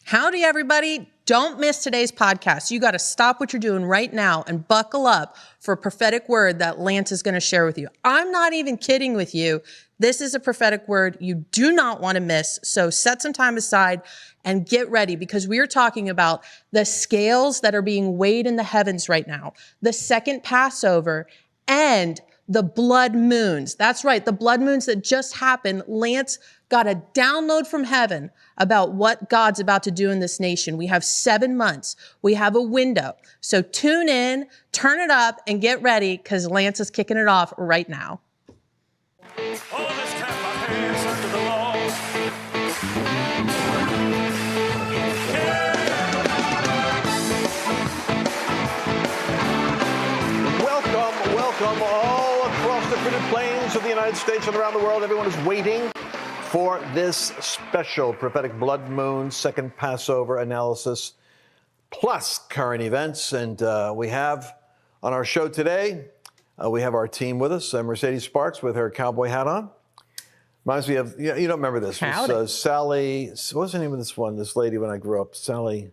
Howdy, everybody. Don't miss today's podcast. You got to stop what you're doing right now and buckle up for a prophetic word that Lance is going to share with you. I'm not even kidding with you. This is a prophetic word you do not want to miss. So set some time aside and get ready, because we are talking about the scales that are being weighed in the heavens right now, the second Passover, and the blood moons. That's right, the blood moons that just happened. Lance got a download from heaven about what God's about to do in this nation. We have 7 months. We have a window. So tune in, turn it up, and get ready, because Lance is kicking it off right now. Welcome all across the frigid plains of the United States and around the world. Everyone is waiting for this special prophetic blood moon, second Passover analysis, plus current events. And we have on our show today, we have our team with us. Mercedes Sparks with her cowboy hat on. Reminds me of, you don't remember this. It was, Sally, what was the name of this lady when I grew up? Sally,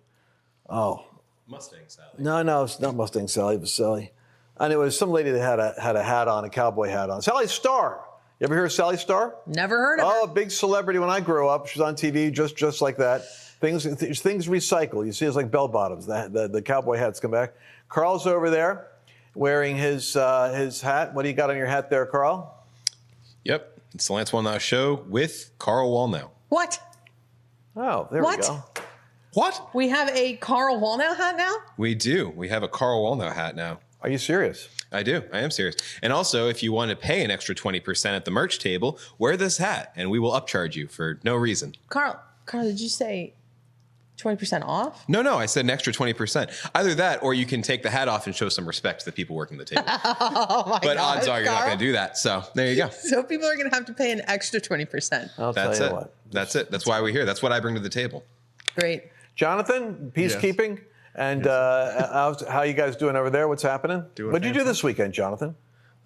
Mustang Sally. No, it's not Mustang Sally, it was Sally. And it was some lady that had a hat on, a cowboy hat on. Sally Starr. You ever hear of Sally Starr? Never heard of her. Oh, a big celebrity when I grew up. She was on TV just like that. Things recycle. You see, it's like bell bottoms. The cowboy hats come back. Carl's over there wearing his hat. What do you got on your hat there, Carl? Yep, it's the Lance Wallnau Show with Carl Wallnau. What? Oh, there we go. What? We have a Carl Wallnau hat now? We do. We have a Carl Wallnau hat now. Are you serious? I do. I am serious. And also, if you want to pay an extra 20% at the merch table, wear this hat, and we will upcharge you for no reason. Carl, did you say 20% off? No, I said an extra 20%. Either that, or you can take the hat off and show some respect to the people working the table. But odds are you're not going to do that. So there you go. So people are going to have to pay an extra 20%. I'll tell you what. That's it. That's why we're here. That's what I bring to the table. Great. Jonathan, peacekeeping. Yes. And how you guys doing over there? What's happening? What did you do this weekend, Jonathan?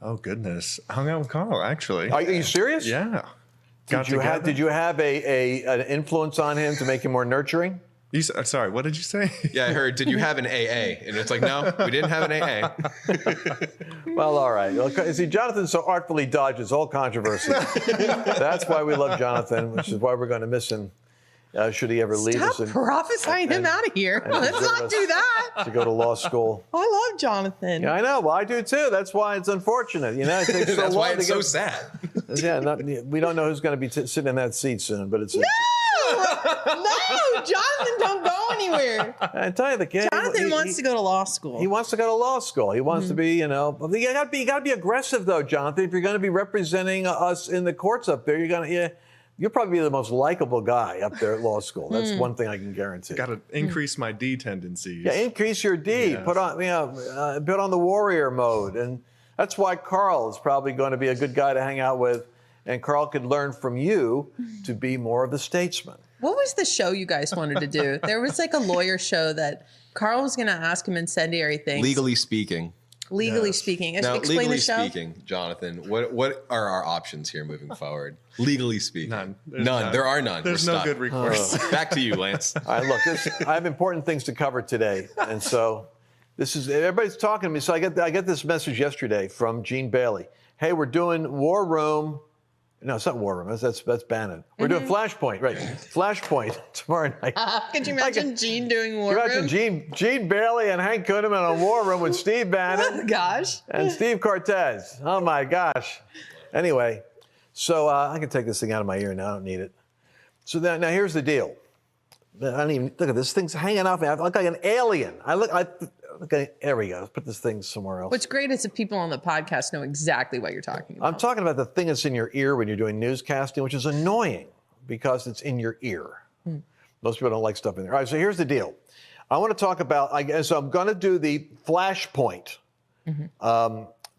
Oh, goodness. Hung out with Carl, actually. Are you serious? Yeah. Did you have an influence on him to make him more nurturing? Sorry, what did you say? Yeah, I heard, did you have an AA? And it's like, no, we didn't have an AA. Well, all right. See, Jonathan so artfully dodges all controversy. That's why we love Jonathan, which is why we're going to miss him. Should he ever leave us? Stop prophesying him out of here. Let's not do that. To go to law school. I love Jonathan. Yeah, I know. Well, I do too. That's why it's unfortunate. You know, it takes so That's long why it's to so sad. Yeah, we don't know who's going to be sitting in that seat soon, but it's. No, Jonathan, don't go anywhere. I tell you, the kid. Jonathan wants to go to law school. He wants to go to law school. He wants to be, you got to be aggressive though, Jonathan. If you're going to be representing us in the courts up there, you'll probably be the most likable guy up there at law school. That's one thing I can guarantee. Got to increase my D tendencies. Yeah, increase your D. Yes. Put on the warrior mode, and that's why Carl is probably going to be a good guy to hang out with, and Carl could learn from you to be more of the statesman. What was the show you guys wanted to do? There was like a lawyer show that Carl was going to ask him incendiary things. Legally speaking. Legally speaking. Now, explain legally the show. speaking, Jonathan, what are our options here moving forward? Legally speaking. None. There are none. There's no good recourse. Back to you, Lance. All right, look, I have important things to cover today. And so everybody's talking to me. So I get this message yesterday from Gene Bailey. Hey, we're doing War Room. No, it's not War Room. That's Bannon. We're doing Flashpoint, right? Flashpoint tomorrow night. Could you imagine Gene doing War Room? Imagine Gene Bailey and Hank Kunneman on War Room with Steve Bannon. Oh, gosh. And Steve Cortez. Oh, my gosh. Anyway, so I can take this thing out of my ear now. I don't need it. So now here's the deal. I don't even look at this thing's hanging off me. I look like an alien. Okay, there we go. Let's put this thing somewhere else. What's great is that people on the podcast know exactly what you're talking about. I'm talking about the thing that's in your ear when you're doing newscasting, which is annoying because it's in your ear. Most people don't like stuff in there. All right, so here's the deal. I want to talk about, so I'm going to do the Flashpoint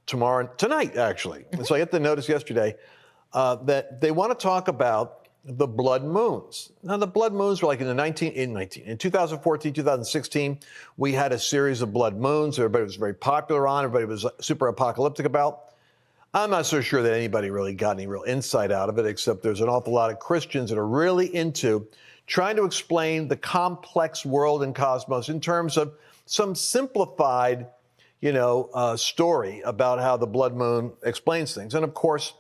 tonight, actually. And so I got the notice yesterday that they want to talk about the blood moons. Now, the blood moons were like in 2014, 2016, we had a series of blood moons. Everybody was very popular on. Everybody was super apocalyptic about. I'm not so sure that anybody really got any real insight out of it, except there's an awful lot of Christians that are really into trying to explain the complex world and cosmos in terms of some simplified, story about how the blood moon explains things. And of course,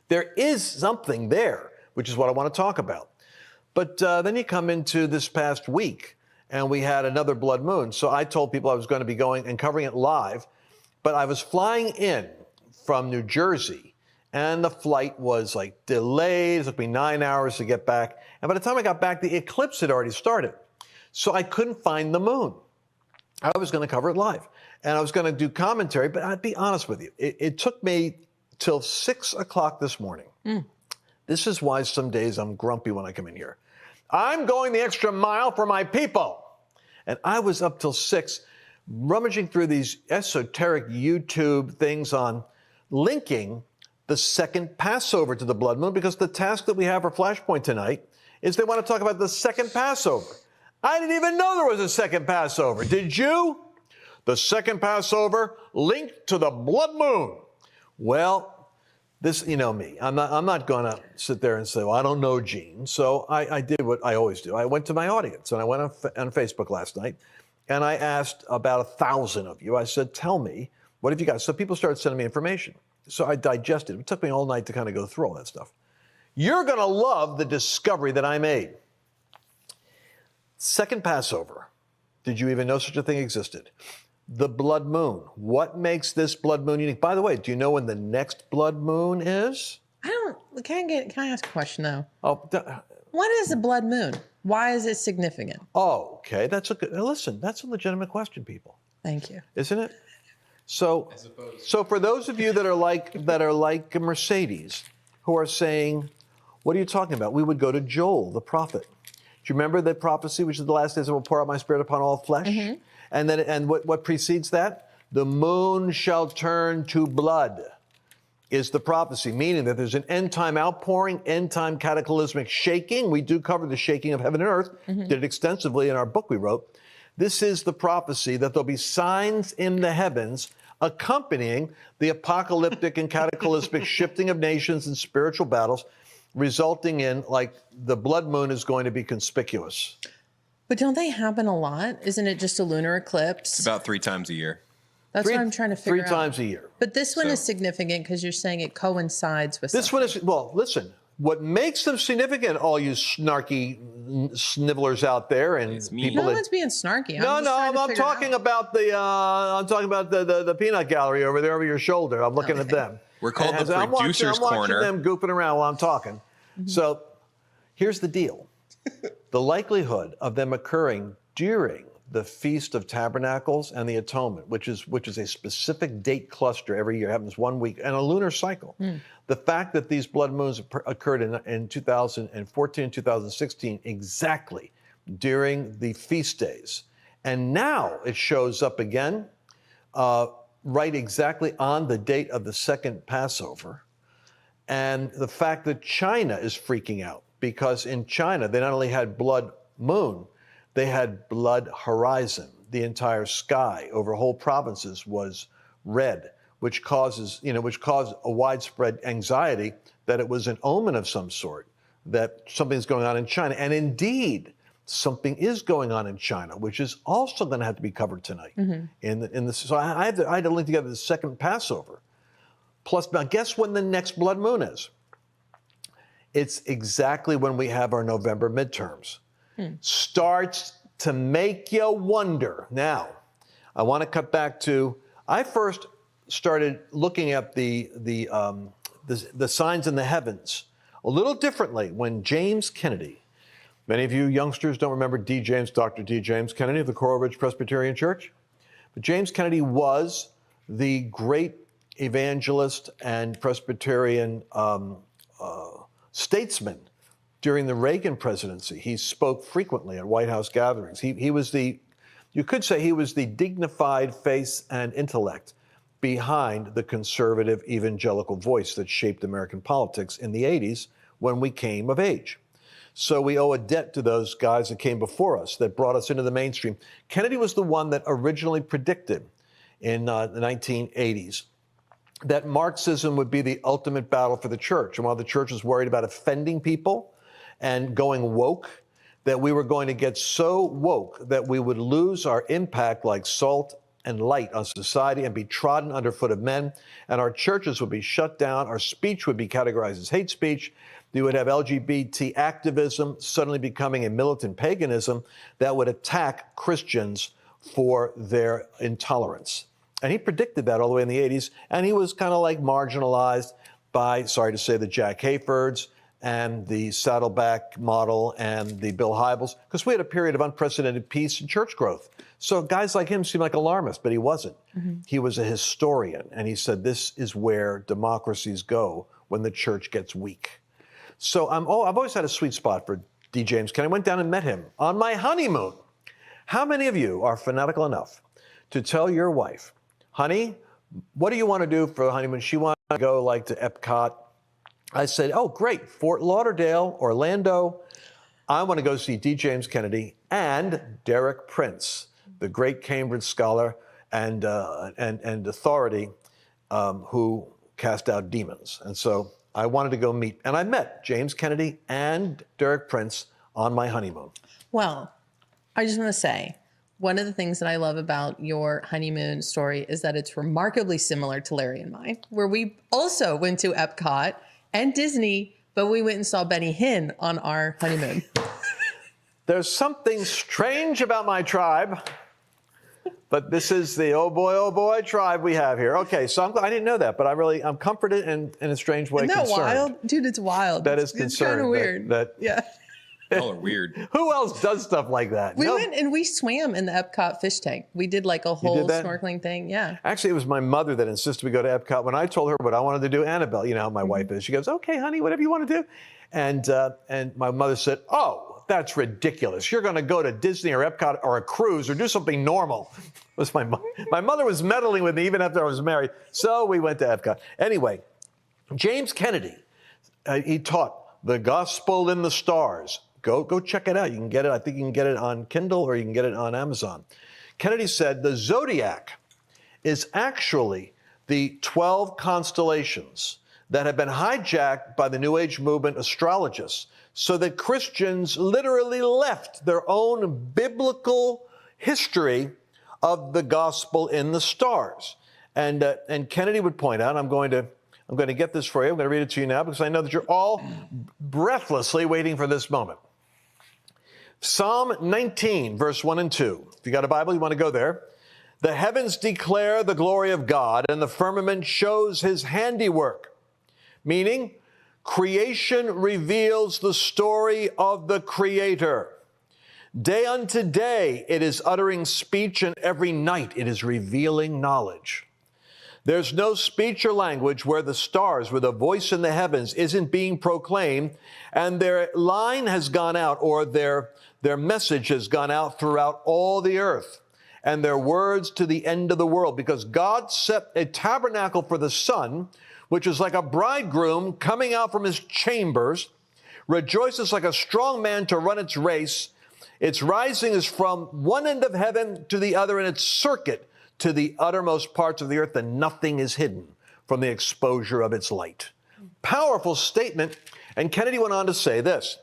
there is something there, which is what I want to talk about. But then you come into this past week, and we had another blood moon. So I told people I was going to be going and covering it live, but I was flying in from New Jersey, and the flight was like delayed. It took me 9 hours to get back. And by the time I got back, the eclipse had already started. So I couldn't find the moon. I was going to cover it live, and I was going to do commentary, but I'd be honest with you. It took me till 6 o'clock this morning. This is why some days I'm grumpy when I come in here. I'm going the extra mile for my people. And I was up till 6, rummaging through these esoteric YouTube things on linking the second Passover to the blood moon, because the task that we have for Flashpoint tonight is they want to talk about the second Passover. I didn't even know there was a second Passover. Did you? The second Passover linked to the blood moon. Well, this, you know me. I'm not going to sit there and say, well, I don't know, Gene. So I did what I always do. I went to my audience, and I went on Facebook last night, and I asked about 1,000 of you. I said, tell me, what have you got? So people started sending me information. So I digested it. It took me all night to kind of go through all that stuff. You're going to love the discovery that I made. Second Passover. Did you even know such a thing existed? The blood moon. What makes this blood moon unique? By the way, do you know when the next blood moon is? Can I ask a question though? Oh, what is a blood moon? Why is it significant? Oh, okay. That's a legitimate question, people. Thank you. Isn't it? So for those of you that are like Mercedes, who are saying, what are you talking about? We would go to Joel, the prophet. Do you remember that prophecy, which is the last days I will pour out my spirit upon all flesh? Mm-hmm. And what precedes that? The moon shall turn to blood is the prophecy, meaning that there's an end-time outpouring, end-time cataclysmic shaking. We do cover the shaking of heaven and earth, did it extensively in our book we wrote. This is the prophecy that there'll be signs in the heavens accompanying the apocalyptic and cataclysmic shifting of nations and spiritual battles, resulting in, like, the blood moon is going to be conspicuous. But don't they happen a lot? Isn't it just a lunar eclipse? About 3 times a year. That's what I'm trying to figure out. 3 times a year. But this one is significant because you're saying it coincides with this something. one is, well, listen, what makes them significant, all you snarky snivellers out there and people No one's being snarky. I'm talking about the peanut gallery over there over your shoulder. I'm looking at them. We're called the producer's corner. I'm watching them goofing around while I'm talking. So here's the deal. The likelihood of them occurring during the Feast of Tabernacles and the Atonement, which is a specific date cluster every year, happens 1 week, and a lunar cycle. The fact that these blood moons occurred in 2014 and 2016 exactly during the feast days, and now it shows up again right exactly on the date of the second Passover, and the fact that China is freaking out, because in China, they not only had blood moon, they had blood horizon. The entire sky over whole provinces was red, which caused a widespread anxiety that it was an omen of some sort, that something's going on in China. And indeed, something is going on in China, which is also going to have to be covered tonight. So I had to link together the second Passover. Plus, now guess when the next blood moon is? It's exactly when we have our November midterms. Starts to make you wonder. Now, I want to cut back to, I first started looking at the signs in the heavens a little differently when James Kennedy, many of you youngsters don't remember Dr. D. James Kennedy of the Coral Ridge Presbyterian Church, but James Kennedy was the great evangelist and Presbyterian statesman during the Reagan presidency. He spoke frequently at White House gatherings. He was you could say he was the dignified face and intellect behind the conservative evangelical voice that shaped American politics in the 80s when we came of age. So we owe a debt to those guys that came before us, that brought us into the mainstream. Kennedy was the one that originally predicted in the 1980s that Marxism would be the ultimate battle for the church. And while the church was worried about offending people and going woke that we were going to get so woke that we would lose our impact like salt and light on society and be trodden underfoot of men, and our churches would be shut down, our speech would be categorized as hate speech, you would have LGBT activism suddenly becoming a militant paganism that would attack Christians for their intolerance. And he predicted that all the way in the 80s, and he was kind of like marginalized by, sorry to say, the Jack Hayfords and the Saddleback model and the Bill Hybels, because we had a period of unprecedented peace and church growth. So guys like him seemed like alarmists, but he wasn't. He was a historian, and he said this is where democracies go when the church gets weak. So I've always had a sweet spot for D. James Kennedy. I went down and met him on my honeymoon. How many of you are fanatical enough to tell your wife, honey, what do you want to do for the honeymoon? She wanted to go like to Epcot. I said, oh, great, Fort Lauderdale, Orlando. I want to go see D. James Kennedy and Derek Prince, the great Cambridge scholar and authority who cast out demons. And so I wanted to go meet, and I met James Kennedy and Derek Prince on my honeymoon. Well, I just want to say, one of the things that I love about your honeymoon story is that it's remarkably similar to Larry and mine, where we also went to Epcot and Disney, but we went and saw Benny Hinn on our honeymoon. There's something strange about my tribe, but this is the oh boy tribe we have here. Okay, so I didn't know that, but I'm comforted and in a strange way Isn't that concerned. wild? Dude, it's wild. That is It's concerned. kind of weird. Yeah. Y'all are weird. Who else does stuff like that? We went and we swam in the Epcot fish tank. We did like a whole snorkeling thing. Yeah. Actually, it was my mother that insisted we go to Epcot. When I told her what I wanted to do, Annabelle, you know how my wife is. She goes, okay, honey, whatever you want to do. And my mother said, oh, that's ridiculous. You're going to go to Disney or Epcot or a cruise or do something normal. Was my mother was meddling with me even after I was married. So we went to Epcot. Anyway, James Kennedy, he taught The Gospel in the Stars. Go check it out. You can get it. I think you can get it on Kindle or you can get it on Amazon. Kennedy said the zodiac is actually the 12 constellations that have been hijacked by the New Age movement astrologists so that Christians literally left their own biblical history of the gospel in the stars. And Kennedy would point out, I'm going to get this for you. I'm going to read it to you now because I know that you're all breathlessly waiting for this moment. Psalm 19, verse 1 and 2. If you got a Bible, you want to go there. The heavens declare the glory of God, and the firmament shows his handiwork. Meaning, creation reveals the story of the Creator. Day unto day it is uttering speech, and every night it is revealing knowledge. There's no speech or language where the stars, with a voice in the heavens, isn't being proclaimed, and their line has gone out, or their message has gone out throughout all the earth, and their words to the end of the world, because God set a tabernacle for the sun, which is like a bridegroom coming out from his chambers, rejoices like a strong man to run its race. Its rising is from one end of heaven to the other, and its circuit to the uttermost parts of the earth, and nothing is hidden from the exposure of its light. Powerful statement. And Kennedy went on to say this.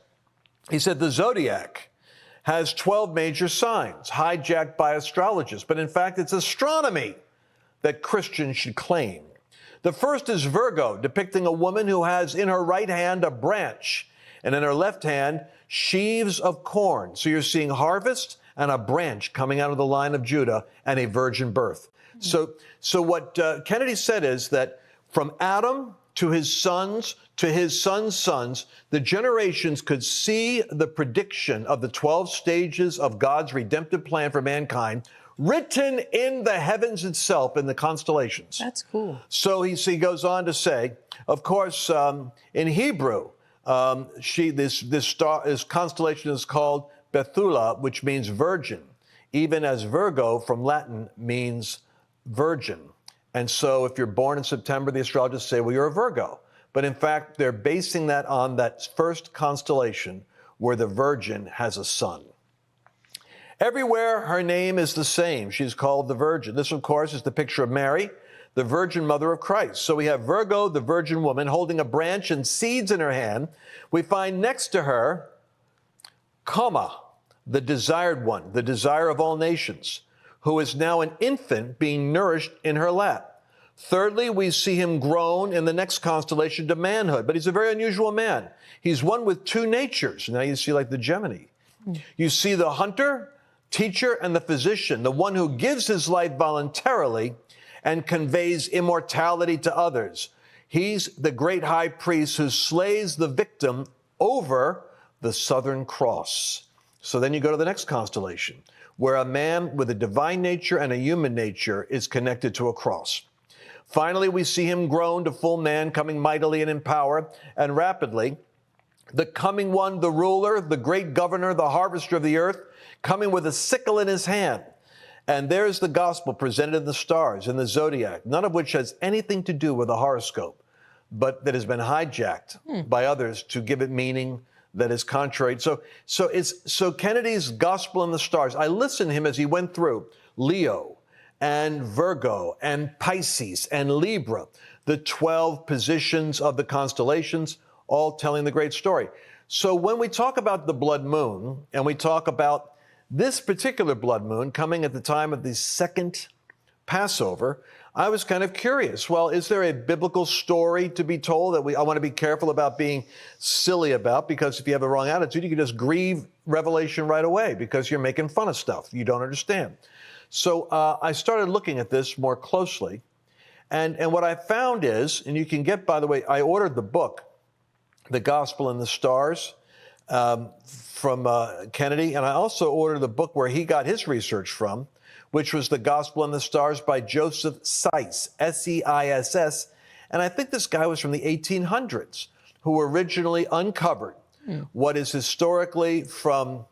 He said, the zodiac has 12 major signs hijacked by astrologists, but in fact, it's astronomy that Christians should claim. The first is Virgo, depicting a woman who has in her right hand a branch, and in her left hand, sheaves of corn. So you're seeing harvest and a branch coming out of the line of Judah and a virgin birth. So what Kennedy said is that from Adam to his sons, the generations could see the prediction of the 12 stages of God's redemptive plan for mankind written in the heavens itself, in the constellations. That's cool. So he goes on to say, of course, in Hebrew, this constellation is called Bethula, which means virgin, even as Virgo from Latin means virgin. And so if you're born in September, the astrologers say, well, you're a Virgo. But in fact, they're basing that on that first constellation where the Virgin has a son. Everywhere her name is the same. She's called the Virgin. This, of course, is the picture of Mary, the Virgin Mother of Christ. So we have Virgo, the virgin woman, holding a branch and seeds in her hand. We find next to her comma, the desired one, the desire of all nations, who is now an infant being nourished in her lap. Thirdly, we see him grown in the next constellation to manhood, but he's a very unusual man. He's one with two natures. Now you see like the Gemini. You see the hunter, teacher, and the physician, the one who gives his life voluntarily and conveys immortality to others. He's the great high priest who slays the victim over the Southern Cross. So then you go to the next constellation, where a man with a divine nature and a human nature is connected to a cross. Finally, we see him grown to full man, coming mightily and in power and rapidly. The coming one, the ruler, the great governor, the harvester of the earth, coming with a sickle in his hand. And there's the gospel presented in the stars, in the zodiac, none of which has anything to do with a horoscope, but that has been hijacked by others to give it meaning that is contrary. So Kennedy's gospel in the stars, I listened to him as he went through Leo and Virgo and Pisces and Libra, the 12 positions of the constellations, all telling the great story. So when we talk about the blood moon, and we talk about this particular blood moon coming at the time of the Second Passover, I was kind of curious. Well, is there a biblical story to be told that I want to be careful about being silly about? Because if you have the wrong attitude, you can just grieve Revelation right away because you're making fun of stuff you don't understand. So I started looking at this more closely. And what I found is, and you can get, by the way, I ordered the book, The Gospel in the Stars, from Kennedy. And I also ordered the book where he got his research from, which was The Gospel in the Stars by Joseph Seiss, S-E-I-S-S. And I think this guy was from the 1800s, who originally uncovered what is historically from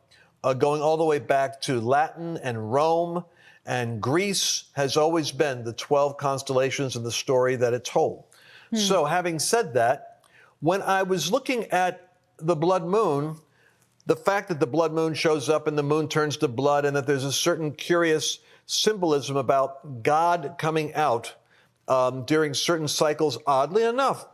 going all the way back to Latin and Rome and Greece has always been the 12 constellations and the story that it told. So having said that, when I was looking at the blood moon, the fact that the blood moon shows up and the moon turns to blood and that there's a certain curious symbolism about God coming out during certain cycles, oddly enough,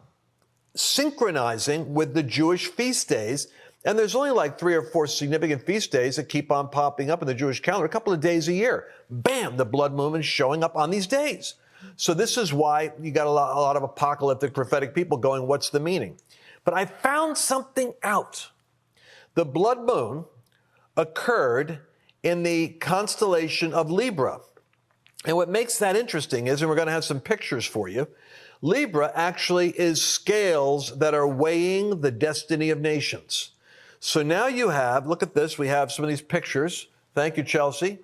synchronizing with the Jewish feast days. And there's only like 3 or 4 significant feast days that keep on popping up in the Jewish calendar, a couple of days a year. Bam, the blood moon is showing up on these days. So this is why you got a lot of apocalyptic prophetic people going, what's the meaning? But I found something out. The blood moon occurred in the constellation of Libra. And what makes that interesting is, and we're going to have some pictures for you, Libra actually is scales that are weighing the destiny of nations. So now you have, look at this, we have some of these pictures. Thank you, Chelsea.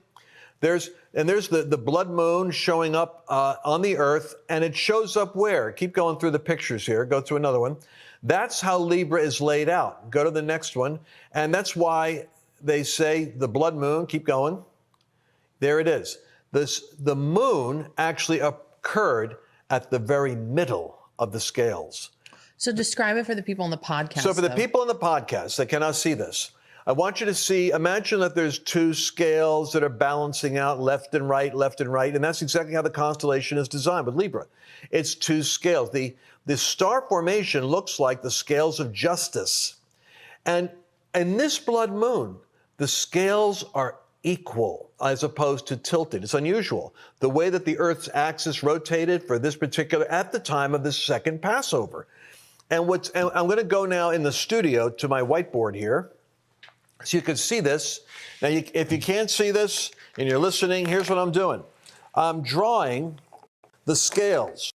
There's the blood moon showing up on the earth, and it shows up where? Keep going through the pictures here. Go to another one. That's how Libra is laid out. Go to the next one. And that's why they say the blood moon, keep going. There it is. The moon actually occurred at the very middle of the scales. So describe it for the people on the podcast. So for the people on the podcast that cannot see this, I want you to see, imagine that there's 2 scales that are balancing out left and right, and that's exactly how the constellation is designed with Libra. It's 2 scales. The star formation looks like the scales of justice. And in this blood moon, the scales are equal as opposed to tilted. It's unusual. The way that the Earth's axis rotated for this particular, at the time of the Second Passover. And I'm going to go now in the studio to my whiteboard here, so you can see this. Now, if you can't see this and you're listening, here's what I'm doing. I'm drawing the scales.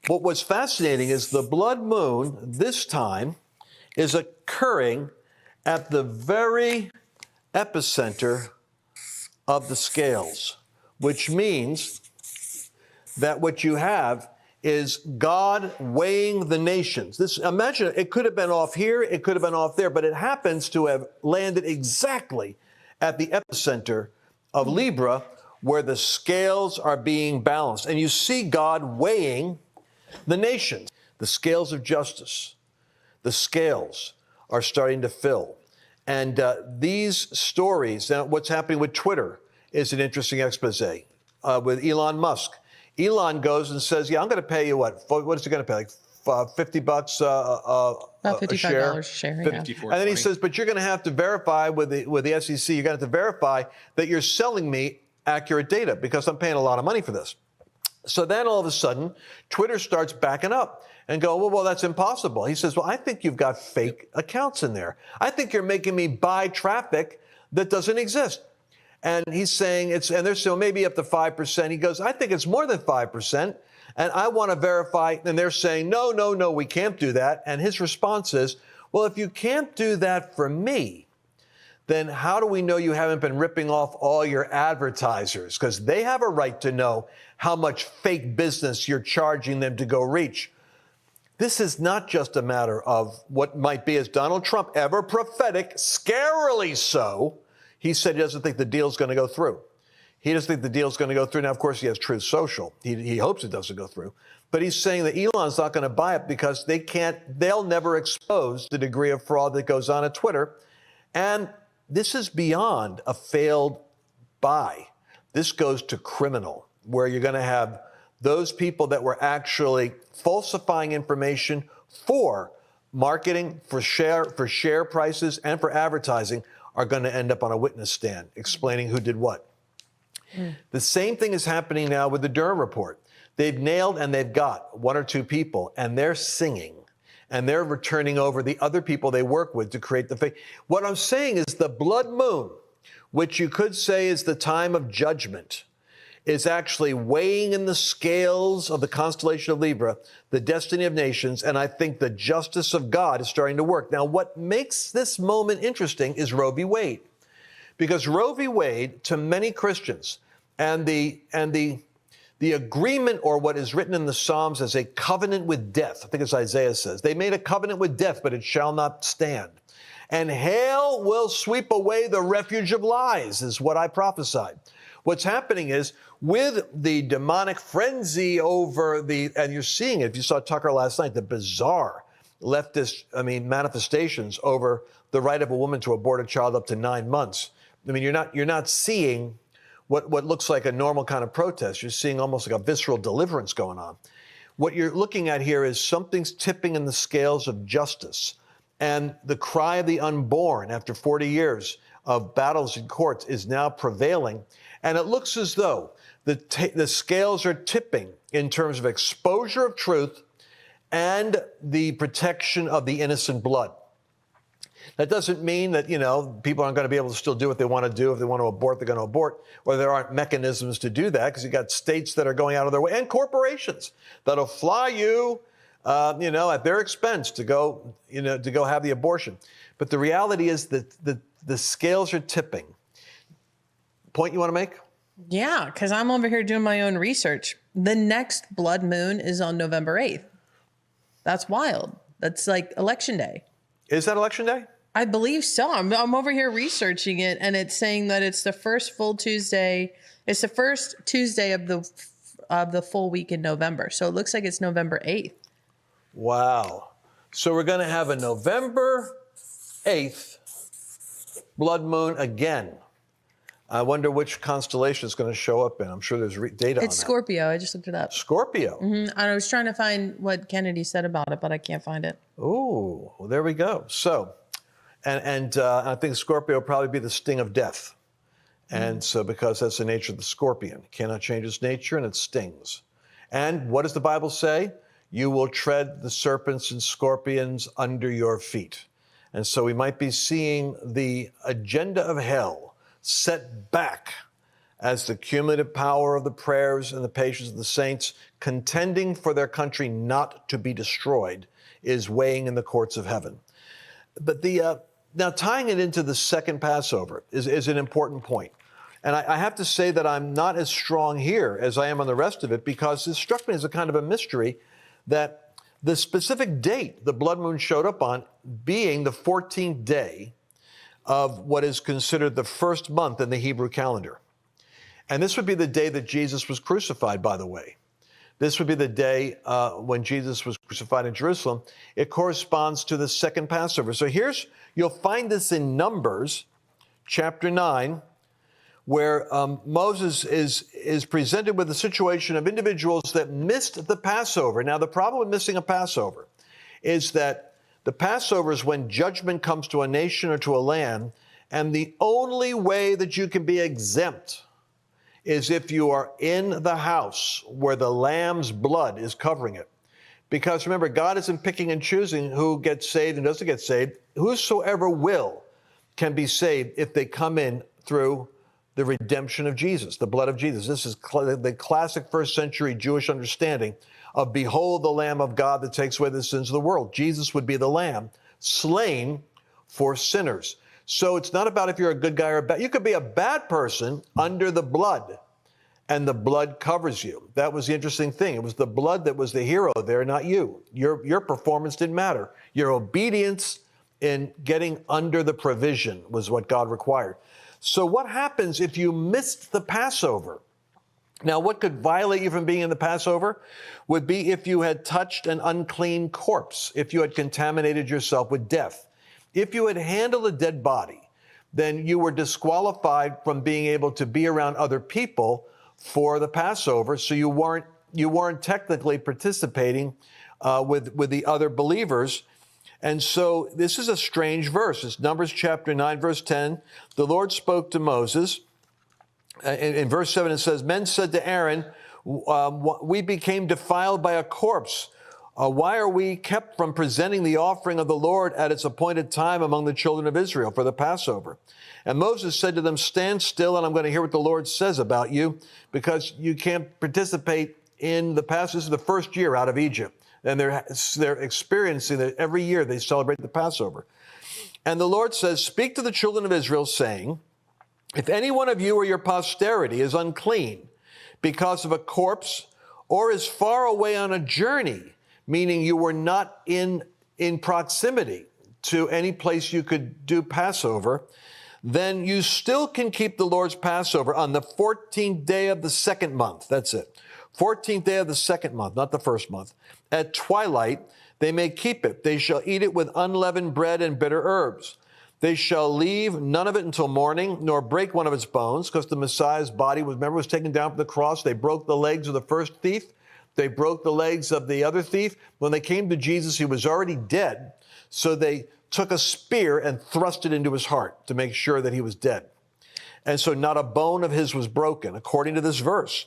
What was fascinating is the blood moon this time is occurring at the very epicenter of the scales, which means that what you have is God weighing the nations. Imagine, it could have been off here, it could have been off there, but it happens to have landed exactly at the epicenter of Libra, where the scales are being balanced. And you see God weighing the nations. The scales of justice, the scales are starting to fill. And these stories, now what's happening with Twitter is an interesting expose with Elon Musk. Elon goes and says, yeah, I'm going to pay you what is he going to pay? Like $50 About a share. $55 a share, yeah. 54, And then he 20. says, but you're going to have to verify with the SEC, you're going to have to verify that you're selling me accurate data because I'm paying a lot of money for this. So then all of a sudden, Twitter starts backing up and go, well, that's impossible. He says, well, I think you've got fake accounts in there. I think you're making me buy traffic that doesn't exist. And he's saying and they're saying maybe up to 5%. He goes, I think it's more than 5%. And I want to verify. And they're saying, no, we can't do that. And his response is, well, if you can't do that for me, then how do we know you haven't been ripping off all your advertisers? Because they have a right to know how much fake business you're charging them to go reach. This is not just a matter of what might be, as Donald Trump, ever prophetic, scarily so, he said he doesn't think the deal's going to go through. He doesn't think the deal's going to go through. Now, of course, he has Truth Social. He hopes it doesn't go through. But he's saying that Elon's not going to buy it because they'll never expose the degree of fraud that goes on at Twitter. And this is beyond a failed buy. This goes to criminal, where you're going to have those people that were actually falsifying information for marketing, for share prices, and for advertising are going to end up on a witness stand explaining who did what. The same thing is happening now with the Durham report. They've nailed and they've got one or two people, and they're singing, and they're returning over the other people they work with to create the fake. What I'm saying is the blood moon, which you could say is the time of judgment, is actually weighing in the scales of the constellation of Libra, the destiny of nations, and I think the justice of God is starting to work. Now, what makes this moment interesting is Roe v. Wade, because Roe v. Wade, to many Christians, and the agreement, or what is written in the Psalms as a covenant with death, I think it's Isaiah says, they made a covenant with death, but it shall not stand. And hail will sweep away the refuge of lies, is what I prophesied. What's happening is, with the demonic frenzy over and you're seeing it, if you saw Tucker last night, the bizarre leftist, manifestations over the right of a woman to abort a child up to 9 months. You're not seeing what looks like a normal kind of protest. You're seeing almost like a visceral deliverance going on. What you're looking at here is something's tipping in the scales of justice. And the cry of the unborn after 40 years of battles in courts is now prevailing. And it looks as though the scales are tipping in terms of exposure of truth and the protection of the innocent blood. That doesn't mean that, people aren't going to be able to still do what they want to do. If they want to abort, they're going to abort, or there aren't mechanisms to do that, because you've got states that are going out of their way, and corporations that'll fly you, at their expense to go have the abortion. But the reality is that the scales are tipping. Point you want to make? Yeah, because I'm over here doing my own research. The next blood moon is on November 8th. That's wild. That's like Election Day. Is that Election Day? I believe so. I'm over here researching it, and it's saying that it's the first full Tuesday. It's the first Tuesday of the full week in November. So it looks like it's November 8th. Wow. So we're going to have a November 8th blood moon again. I wonder which constellation it's going to show up in. I'm sure there's data on that. It's Scorpio. I just looked it up. Scorpio. Mm-hmm. I was trying to find what Kennedy said about it, but I can't find it. Ooh, well, there we go. So, and I think Scorpio will probably be the sting of death. And so, because that's the nature of the scorpion, it cannot change its nature, and it stings. And what does the Bible say? You will tread the serpents and scorpions under your feet. And so we might be seeing the agenda of hell set back as the cumulative power of the prayers and the patience of the saints contending for their country not to be destroyed is weighing in the courts of heaven. But now tying it into the second Passover is an important point. And I have to say that I'm not as strong here as I am on the rest of it, because it struck me as a kind of a mystery that the specific date the blood moon showed up on being the 14th day of what is considered the first month in the Hebrew calendar. And this would be the day that Jesus was crucified, by the way. This would be the day when Jesus was crucified in Jerusalem. It corresponds to the second Passover. So you'll find this in Numbers chapter 9, where Moses is presented with the situation of individuals that missed the Passover. Now, the problem with missing a Passover is that the Passover is when judgment comes to a nation or to a land, and the only way that you can be exempt is if you are in the house where the lamb's blood is covering it. Because remember, God isn't picking and choosing who gets saved and doesn't get saved. Whosoever will can be saved if they come in through the redemption of Jesus, the blood of Jesus. This is the classic first century Jewish understanding of behold the Lamb of God that takes away the sins of the world. Jesus would be the Lamb slain for sinners. So it's not about if you're a good guy or a bad. You could be a bad person under the blood, and the blood covers you. That was the interesting thing. It was the blood that was the hero there, not you. Your performance didn't matter. Your obedience in getting under the provision was what God required. So what happens if you missed the Passover? Now, what could violate you from being in the Passover would be if you had touched an unclean corpse, if you had contaminated yourself with death. If you had handled a dead body, then you were disqualified from being able to be around other people for the Passover, so you weren't technically participating with the other believers. And so this is a strange verse. It's Numbers chapter 9, verse 10. The Lord spoke to Moses. In verse 7, it says, men said to Aaron, we became defiled by a corpse. Why are we kept from presenting the offering of the Lord at its appointed time among the children of Israel for the Passover? And Moses said to them, stand still, and I'm going to hear what the Lord says about you, because you can't participate in the Passover. This is the first year out of Egypt. And they're experiencing that every year they celebrate the Passover. And the Lord says, speak to the children of Israel, saying, if any one of you or your posterity is unclean because of a corpse, or is far away on a journey, meaning you were not in proximity to any place you could do Passover, then you still can keep the Lord's Passover on the 14th day of the second month. That's it. 14th day of the second month, not the first month. At twilight, they may keep it. They shall eat it with unleavened bread and bitter herbs. They shall leave none of it until morning, nor break one of its bones, because the Messiah's body was taken down from the cross. They broke the legs of the first thief. They broke the legs of the other thief. When they came to Jesus, he was already dead. So they took a spear and thrust it into his heart to make sure that he was dead. And so not a bone of his was broken, according to this verse.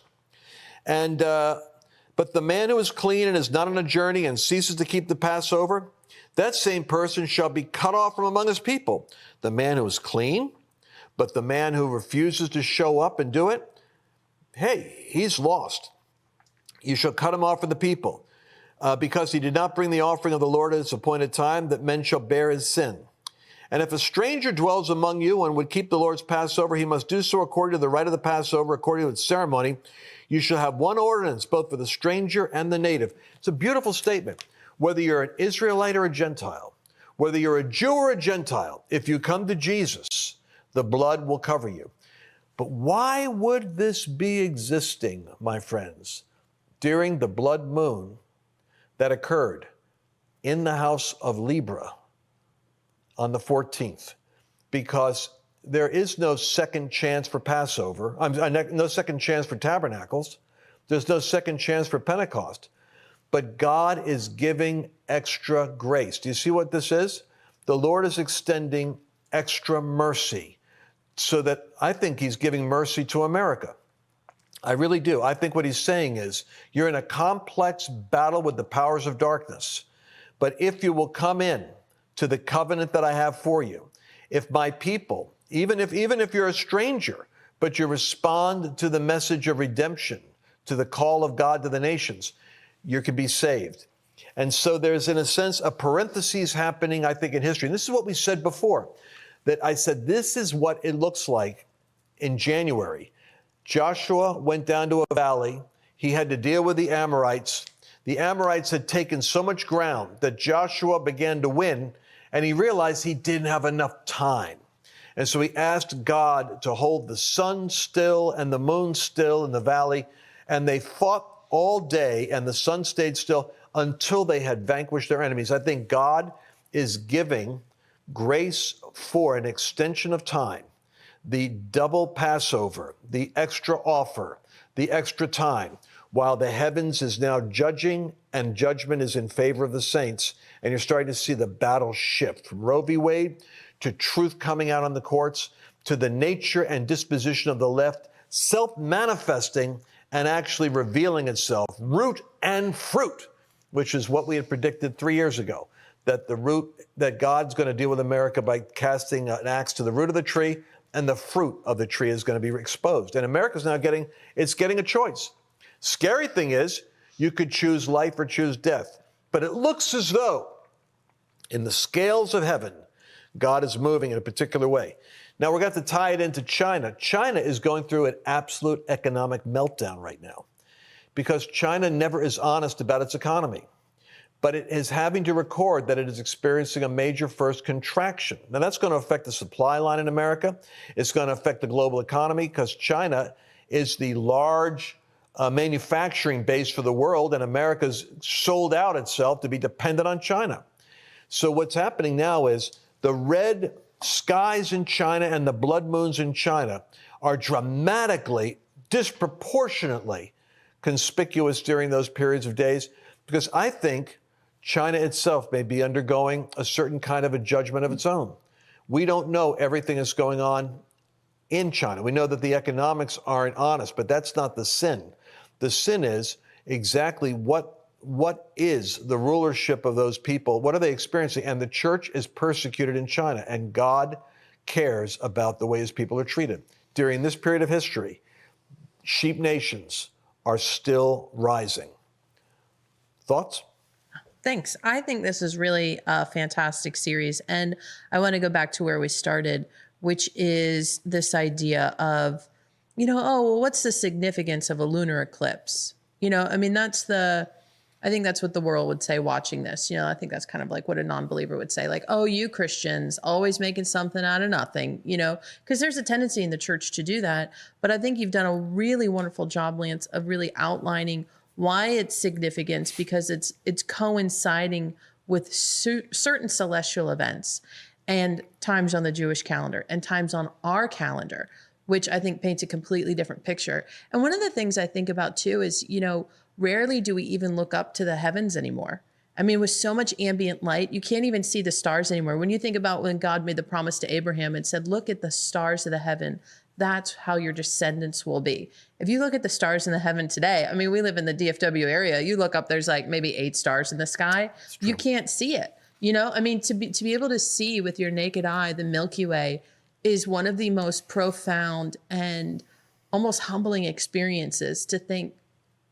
And but the man who is clean and is not on a journey and ceases to keep the Passover, that same person shall be cut off from among his people. The man who is clean, but the man who refuses to show up and do it, hey, he's lost. You shall cut him off from the people, because he did not bring the offering of the Lord at its appointed time, that men shall bear his sin. And if a stranger dwells among you and would keep the Lord's Passover, he must do so according to the rite of the Passover, according to its ceremony. You shall have one ordinance, both for the stranger and the native. It's a beautiful statement. Whether you're an Israelite or a Gentile, whether you're a Jew or a Gentile, if you come to Jesus, the blood will cover you. But why would this be existing, my friends, during the blood moon that occurred in the house of Libra on the 14th? Because there is no second chance for Passover, no second chance for Tabernacles. There's no second chance for Pentecost. But God is giving extra grace. Do you see what this is? The Lord is extending extra mercy, so that I think he's giving mercy to America. I really do. I think what he's saying is, you're in a complex battle with the powers of darkness. But if you will come in to the covenant that I have for you, if my people, even if you're a stranger, but you respond to the message of redemption, to the call of God to the nations, you can be saved. And so there's, in a sense, a parenthesis happening, I think, in history. And this is what we said before, that I said, this is what it looks like in January. Joshua went down to a valley. He had to deal with the Amorites. The Amorites had taken so much ground that Joshua began to win, and he realized he didn't have enough time. And so he asked God to hold the sun still and the moon still in the valley, and they fought all day, and the sun stayed still until they had vanquished their enemies. I think God is giving grace for an extension of time, the double Passover, the extra offer, the extra time, while the heavens is now judging and judgment is in favor of the saints. And you're starting to see the battle shift from Roe v. Wade to truth coming out on the courts to the nature and disposition of the left self-manifesting and actually revealing itself, root and fruit, which is what we had predicted 3 years ago, that the root, that God's going to deal with America by casting an axe to the root of the tree, and the fruit of the tree is going to be exposed. And America's now getting a choice. Scary thing is, you could choose life or choose death. But it looks as though in the scales of heaven, God is moving in a particular way. Now, we're going to have to tie it into China. China is going through an absolute economic meltdown right now because China never is honest about its economy. But it is having to record that it is experiencing a major first contraction. Now, that's going to affect the supply line in America. It's going to affect the global economy because China is the large manufacturing base for the world, and America's sold out itself to be dependent on China. So what's happening now is the red skies in China and the blood moons in China are dramatically, disproportionately conspicuous during those periods of days, because I think China itself may be undergoing a certain kind of a judgment of its own. We don't know everything that's going on in China. We know that the economics aren't honest, but that's not the sin. The sin is exactly what is the rulership of those people? What are they experiencing? And the church is persecuted in China, and God cares about the way his people are treated. During this period of history, sheep nations are still rising. Thoughts? Thanks. I think this is really a fantastic series. And I want to go back to where we started, which is this idea of, what's the significance of a lunar eclipse? I think that's what the world would say watching this. I think that's kind of like what a non-believer would say, like, oh, you Christians always making something out of nothing, because there's a tendency in the church to do that. But I think you've done a really wonderful job, Lance, of really outlining why it's significant, because it's coinciding with certain celestial events and times on the Jewish calendar and times on our calendar, which I think paints a completely different picture. And one of the things I think about too is, rarely do we even look up to the heavens anymore. I mean, with so much ambient light, you can't even see the stars anymore. When you think about when God made the promise to Abraham and said, look at the stars of the heaven, that's how your descendants will be. If you look at the stars in the heaven today, I mean, we live in the DFW area. You look up, there's like maybe 8 stars in the sky. You can't see it. To be able to see with your naked eye the Milky Way is one of the most profound and almost humbling experiences, to think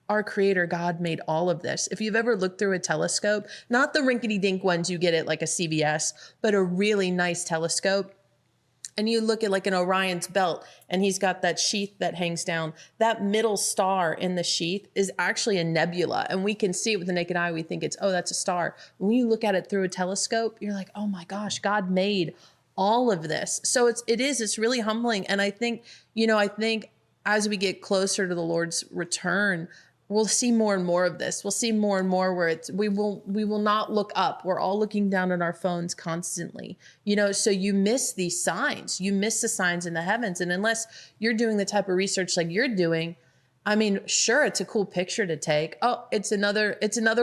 our creator God made all of this. If you've ever looked through a telescope, not the rinkety dink ones you get at like a CVS, but a really nice telescope, and you look at like an Orion's belt and he's got that sheath that hangs down, that middle star in the sheath is actually a nebula. And we can see it with the naked eye. We think that's a star. When you look at it through a telescope, you're like, oh my gosh, God made all of this. So it's really humbling. And I think as we get closer to the Lord's return, we'll see more and more of this. We'll see more and more where we will not look up. We're all looking down at our phones constantly, so you miss these signs. You miss the signs in the heavens. And unless you're doing the type of research like you're doing, I mean, sure, it's a cool picture to take. Oh, it's another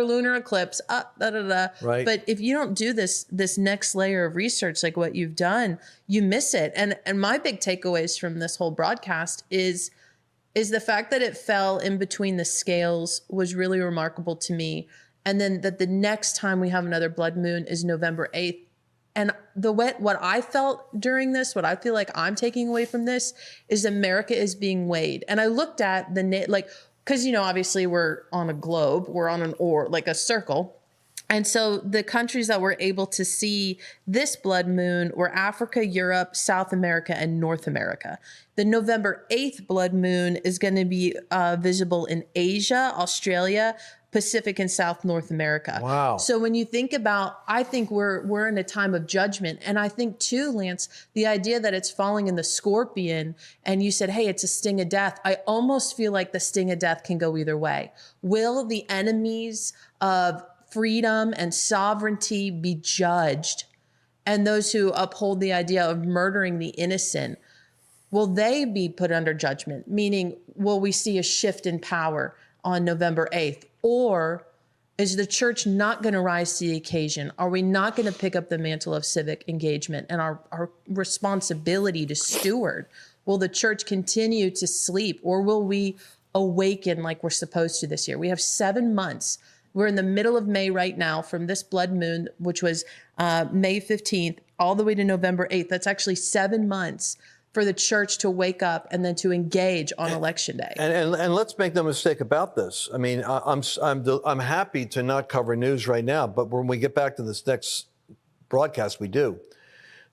lunar eclipse. Right. But if you don't do this next layer of research, like what you've done, you miss it. And my big takeaways from this whole broadcast is the fact that it fell in between the scales was really remarkable to me. And then that the next time we have another blood moon is November 8th. And what I felt during this, what I feel like I'm taking away from this, is America is being weighed. And I looked at because, obviously we're on a globe, we're on a circle. And so the countries that were able to see this blood moon were Africa, Europe, South America, and North America. The November 8th blood moon is going to be visible in Asia, Australia, Pacific, and South North America. Wow. So when you think about, I think we're in a time of judgment. And I think too, Lance, the idea that it's falling in the scorpion, and you said, hey, it's a sting of death. I almost feel like the sting of death can go either way. Will the enemies of freedom and sovereignty be judged, and those who uphold the idea of murdering the innocent, will they be put under judgment? Meaning, will we see a shift in power on November 8th? Or is the church not going to rise to the occasion? Are we not going to pick up the mantle of civic engagement and our responsibility to steward? Will the church continue to sleep, or will we awaken like we're supposed to this year? We have 7 months. We're in the middle of May right now, from this blood moon, which was May 15th, all the way to November 8th. That's actually 7 months for the church to wake up and then to engage on Election Day. And let's make no mistake about this. I mean, I'm happy to not cover news right now, but when we get back to this next broadcast, we do.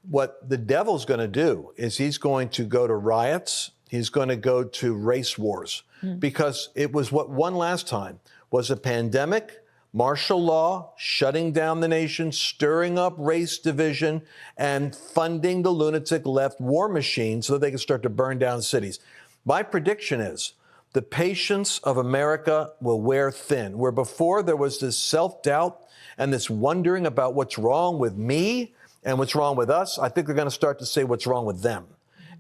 What the devil's going to do is he's going to go to riots. He's going to go to race wars, because it was what won last time was a pandemic, martial law, shutting down the nation, stirring up race division, and funding the lunatic left war machine so that they can start to burn down cities. My prediction is the patience of America will wear thin. Where before there was this self-doubt and this wondering about what's wrong with me and what's wrong with us, I think they're going to start to say what's wrong with them.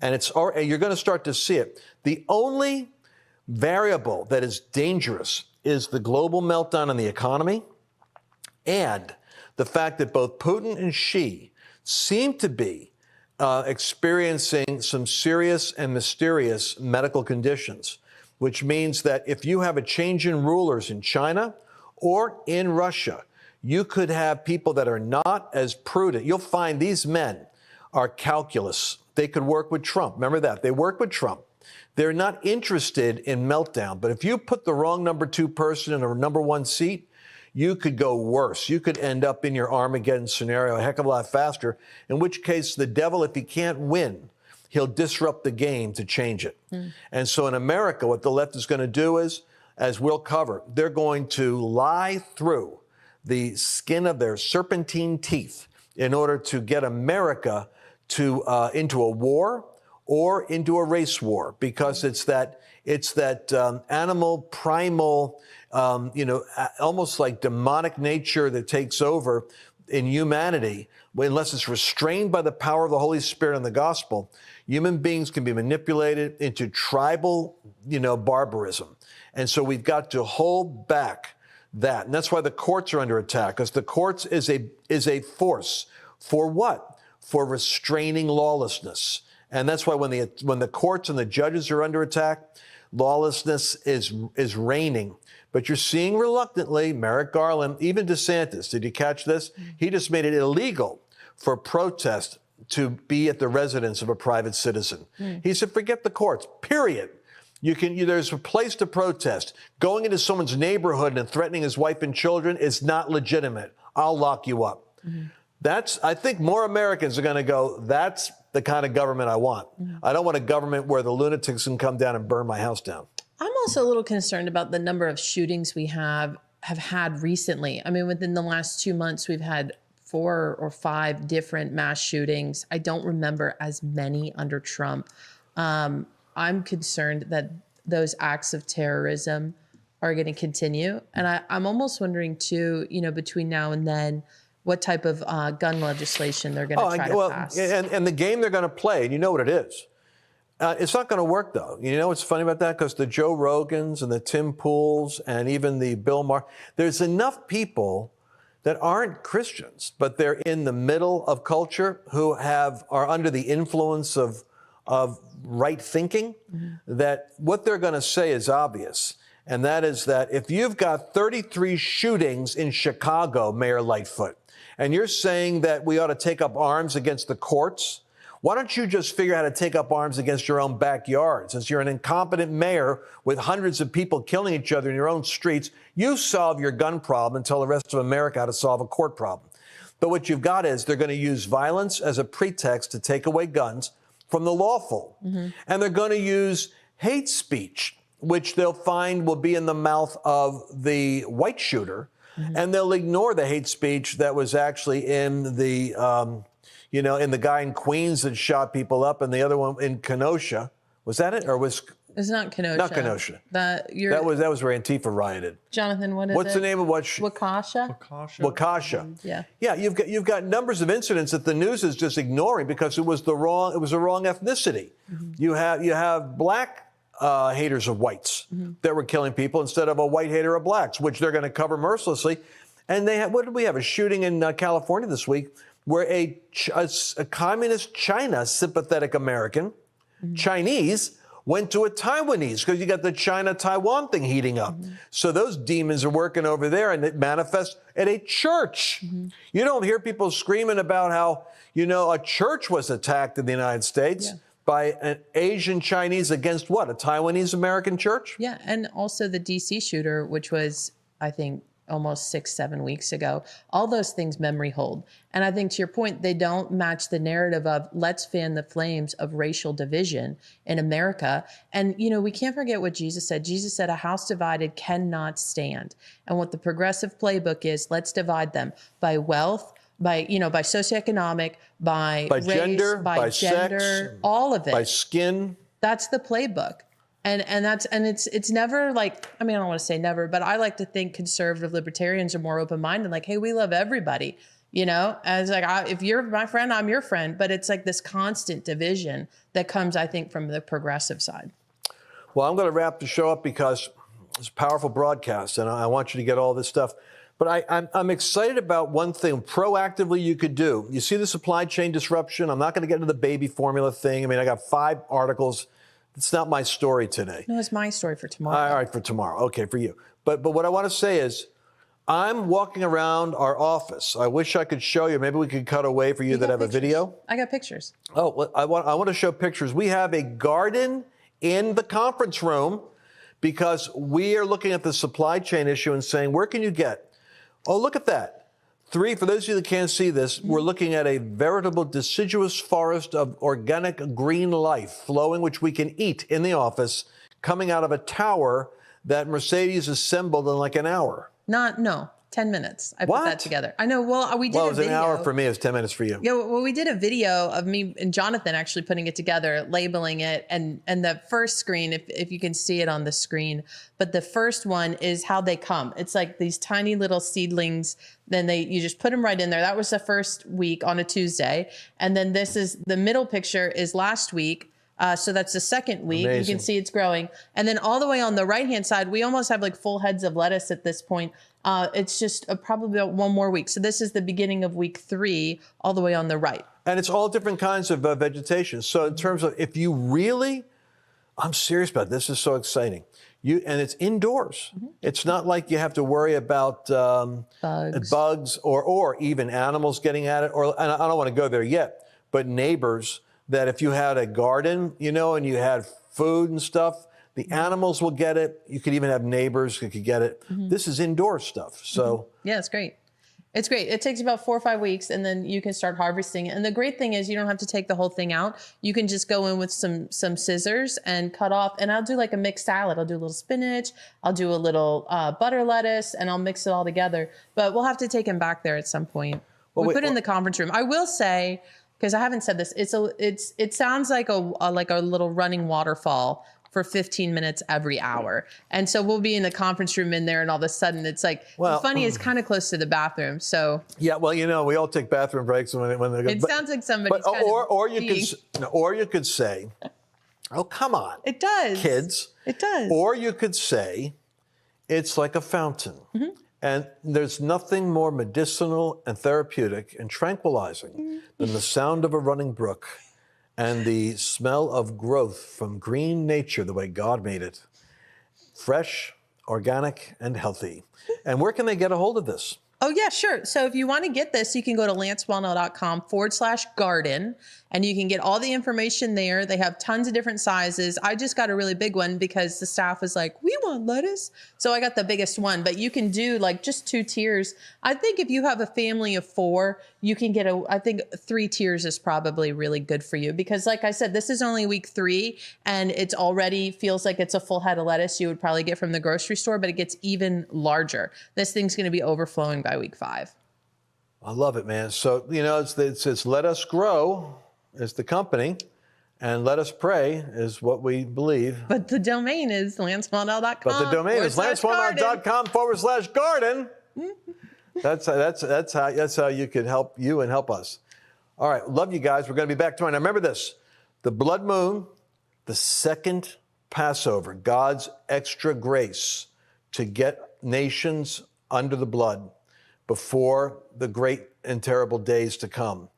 And you're going to start to see it. The only variable that is dangerous is the global meltdown in the economy, and the fact that both Putin and Xi seem to be experiencing some serious and mysterious medical conditions, which means that if you have a change in rulers in China or in Russia, you could have people that are not as prudent. You'll find these men are calculus. They could work with Trump. Remember that. They work with Trump. They're not interested in meltdown. But if you put the wrong number 2 person in a number 1 seat, you could go worse. You could end up in your Armageddon scenario a heck of a lot faster, in which case the devil, if he can't win, he'll disrupt the game to change it. And so in America, what the left is going to do is, as we'll cover, they're going to lie through the skin of their serpentine teeth in order to get America to into a war or into a race war, because it's that animal, primal, almost like demonic nature that takes over in humanity. Unless it's restrained by the power of the Holy Spirit and the gospel, human beings can be manipulated into tribal, barbarism. And so we've got to hold back that. And that's why the courts are under attack, because the courts is a force for what? For restraining lawlessness. And that's why when the courts and the judges are under attack, lawlessness is reigning. But you're seeing reluctantly Merrick Garland, even DeSantis. Did you catch this? He just made it illegal for protest to be at the residence of a private citizen. He said, forget the courts, period. There's a place to protest. Going into someone's neighborhood and threatening his wife and children is not legitimate. I'll lock you up. I think more Americans are going to go, that's the kind of government I want. I don't want a government where the lunatics can come down and burn my house down. I'm also a little concerned about the number of shootings we have had recently. I mean, within the last 2 months, we've had 4 or 5 different mass shootings. I don't remember as many under Trump. I'm concerned that those acts of terrorism are going to continue. And I'm almost wondering, too, between now and then, what type of gun legislation they're going to try to pass. And the game they're going to play, and you know what it is. It's not going to work, though. You know what's funny about that? Because the Joe Rogans and the Tim Pools and even the Bill Maher, there's enough people that aren't Christians, but they're in the middle of culture who are under the influence of right thinking, that what they're going to say is obvious. And that is that if you've got 33 shootings in Chicago, Mayor Lightfoot, and you're saying that we ought to take up arms against the courts, why don't you just figure out how to take up arms against your own backyard? Since you're an incompetent mayor with hundreds of people killing each other in your own streets, you solve your gun problem and tell the rest of America how to solve a court problem. But what you've got is they're going to use violence as a pretext to take away guns from the lawful. And they're going to use hate speech, which they'll find will be in the mouth of the white shooter. And they'll ignore the hate speech that was actually in the, in the guy in Queens that shot people up, and the other one in Kenosha. Was that it? Or was It's not Kenosha. Not Kenosha. That was where Antifa rioted. Jonathan, what is What's it? the name of what? Waukesha? Waukesha. Yeah. Yeah, you've got numbers of incidents that the news is just ignoring because it was the wrong ethnicity. You have black haters of whites that were killing people instead of a white hater of blacks, which they're going to cover mercilessly. And what did we have? A shooting in California this week where a communist China sympathetic American, Chinese, went to a Taiwanese because you got the China-Taiwan thing heating up. So those demons are working over there, and it manifests at a church. You don't hear people screaming about how, a church was attacked in the United States by an Asian Chinese against what? A Taiwanese American church? Yeah, and also the D.C. shooter, which was, I think, almost 6-7 weeks ago. All those things memory hold. And I think to your point, they don't match the narrative of let's fan the flames of racial division in America. And, we can't forget what Jesus said. Jesus said a house divided cannot stand. And what the progressive playbook is, let's divide them by wealth, by socioeconomic, by race, gender, by gender, sex, all of it. By skin. That's the playbook. And it's never like, I don't want to say never, but I like to think conservative libertarians are more open-minded, like, hey, we love everybody, as like, if you're my friend, I'm your friend, but it's like this constant division that comes, I think, from the progressive side. Well, I'm going to wrap the show up because it's a powerful broadcast and I want you to get all this stuff. But I'm excited about one thing proactively you could do. You see the supply chain disruption. I'm not going to get into the baby formula thing. I got 5 articles. It's not my story today. No, it's my story for tomorrow. All right, for tomorrow. Okay, for you. But what I want to say is I'm walking around our office. I wish I could show you. Maybe we could cut away for you that have pictures. a video. I got pictures. Oh, well, I want to show pictures. We have a garden in the conference room because we are looking at the supply chain issue and saying, where can you get? Oh, look at that. 3, for those of you that can't see this, we're looking at a veritable deciduous forest of organic green life flowing, which we can eat in the office, coming out of a tower that Mercedes assembled in like an hour. 10 minutes. I put that together. I know. Well, we did it was an hour for me. It was 10 minutes for you. Yeah. Well, we did a video of me and Jonathan actually putting it together, labeling it. And the first screen, if you can see it on the screen, but the first one is how they come. It's like these tiny little seedlings. Then you just put them right in there. That was the first week on a Tuesday. And then the middle picture is last week. So that's the second week. Amazing. You can see it's growing. And then all the way on the right-hand side, we almost have like full heads of lettuce at this point. It's just probably about 1 more week. So this is the beginning of week 3, all the way on the right. And it's all different kinds of vegetation. So in terms of, if you really, I'm serious about this, is so exciting. And it's indoors. It's not like you have to worry about bugs or even animals getting at it. And I don't want to go there yet, but neighbors, that if you had a garden, and you had food and stuff, the animals will get it. You could even have neighbors who could get it. This is indoor stuff. So yeah, it's great. It's great. It takes about 4 or 5 weeks, and then you can start harvesting it. And the great thing is you don't have to take the whole thing out. You can just go in with some scissors and cut off. And I'll do like a mixed salad. I'll do a little spinach. I'll do a little butter lettuce, and I'll mix it all together. But we'll have to take him back there at some point. We put it in the conference room. I will say, because I haven't said this, it sounds like a little running waterfall for 15 minutes every hour. And so we'll be in the conference room in there, and all of a sudden it's like, funny, it's kind of close to the bathroom. So yeah, well, we all take bathroom breaks when they go. It sounds like somebody's or you could say, oh, come on. It does. Kids. It does. Or you could say it's like a fountain. And there's nothing more medicinal and therapeutic and tranquilizing than the sound of a running brook and the smell of growth from green nature, the way God made it. Fresh, organic, and healthy. And where can they get a hold of this? Oh, yeah, sure. So if you want to get this, you can go to lancewallnau.com/garden, and you can get all the information there. They have tons of different sizes. I just got a really big one because the staff was like, we want lettuce. So I got the biggest one, but you can do like just 2 tiers. I think if you have a family of 4, you can get I think 3 tiers is probably really good for you because like I said, this is only week 3 and it's already feels like it's a full head of lettuce you would probably get from the grocery store, but it gets even larger. This thing's going to be overflowing by week 5. I love it, man. So, it's Let Us Grow is the company. and let us pray is what we believe. But the domain is lancewallnau.com. But the domain is lancewallnau.com/garden. That's how you can help you and help us. All right, love you guys. We're going to be back tomorrow. Now remember this: the blood moon, the second Passover, God's extra grace to get nations under the blood before the great and terrible days to come.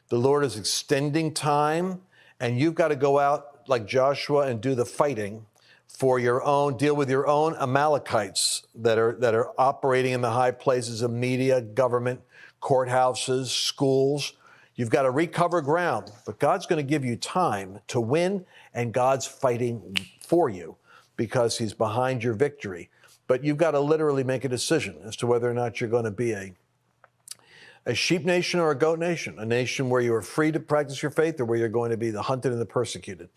The Lord is extending time, and you've got to go out like Joshua and do the fighting for your own, deal with your own Amalekites that are operating in the high places of media, government, courthouses, schools. You've got to recover ground, but God's going to give you time to win, and God's fighting for you because he's behind your victory. But you've got to literally make a decision as to whether or not you're going to be a sheep nation or a goat nation, a nation where you are free to practice your faith or where you're going to be the hunted and the persecuted.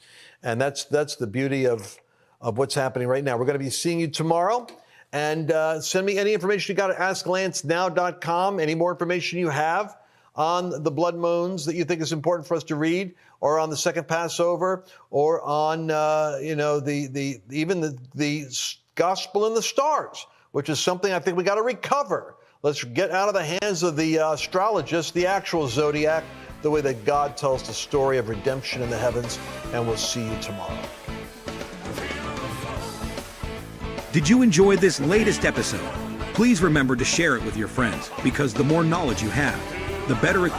And that's the beauty of what's happening right now. We're going to be seeing you tomorrow. And send me any information you got at AskLanceNow.com. Any more information you have on the blood moons that you think is important for us to read, or on the second Passover, or on the gospel in the stars, which is something I think we got to recover. Let's get out of the hands of the astrologists, the actual zodiac, the way that God tells the story of redemption in the heavens. And we'll see you tomorrow. Did you enjoy this latest episode? Please remember to share it with your friends, because the more knowledge you have, the better equipped